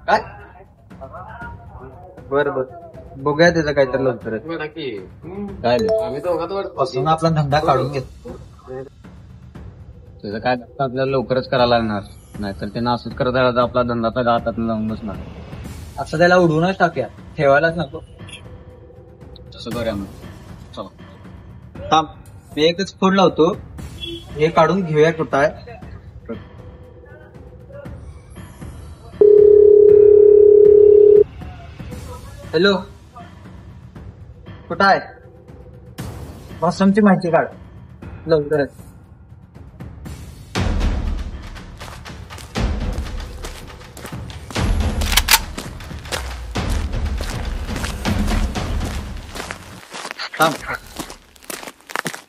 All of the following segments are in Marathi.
काय बर बर बघूया त्याचं काहीतरी लवकर काय नाही आपला धंदा काढून घेतो त्याचं काय आपल्याला लवकरच करायला लागणार नाहीतर ते असंच करत राहिलं तर आपला धंदा तर हातात जाऊन बसणार असं त्याला उडवूनच टाकूया ठेवायलाच नको तसं करूया मग चला थांब मी एकच फोन लावतो हे काढून घेऊया कुठं आहे हॅलो कुठं आहे वॉशरूमची माहिती काढ लवकरच थांब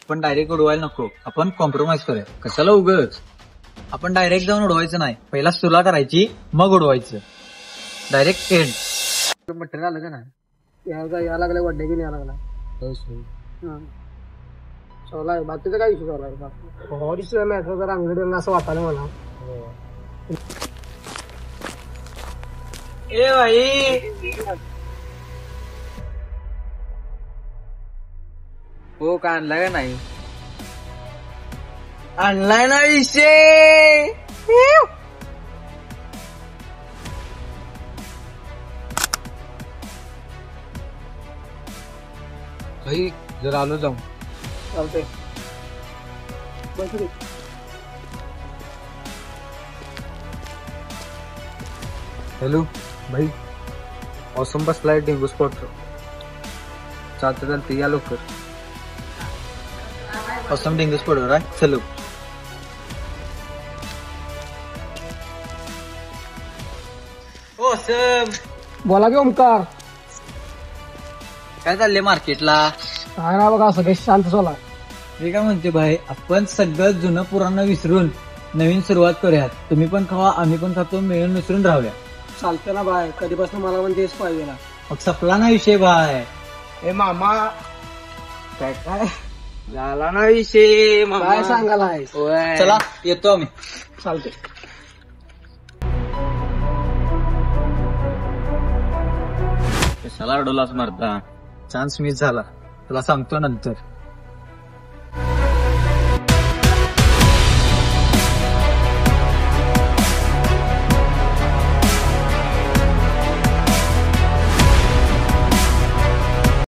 आपण डायरेक्ट उडवायला नको आपण कॉम्प्रोमाइज करूया कशाला उगच आपण डायरेक्ट जाऊन उडवायचं नाही पहिला सुरुवात करायची मग उडवायचं डायरेक्ट एंड मटेरियल आलं का नाही या लागलाय वड्डे की या लागला चला बाकीचा काय इश्यू चालू आहे मॅच जर अंगडी असं वाटायला मला ए भाई हो का आणलाय का नाही आणलाय ना विषय भाई जर आलो जाऊ चालते हॅलो भाई मौसम बसलाय डेंगू स्पॉट चालते या लवकर मौसम डेंगू स्पॉट वर आहे चलो बोला की ओमकार काय चाललंय मार्केटला काय ना बघा सगळे शांत झाला मी काय म्हणते भाई आपण सगळं जुनं पुराणं विसरून नवीन सुरुवात करूयात तुम्ही पण खावा आम्ही पण खातो मिळून मिसळून राहूया चालते ना बाय कधीपासून मला पण तेच पाहिजे ना मग सपला ना विषय भाय ए मामा काय काय झाला ना विषय काय सांगायला आहे चला येतो आम्ही चालते कशाला अडवलाच मारता चान्स मिस झाला तुला सांगतो नंतर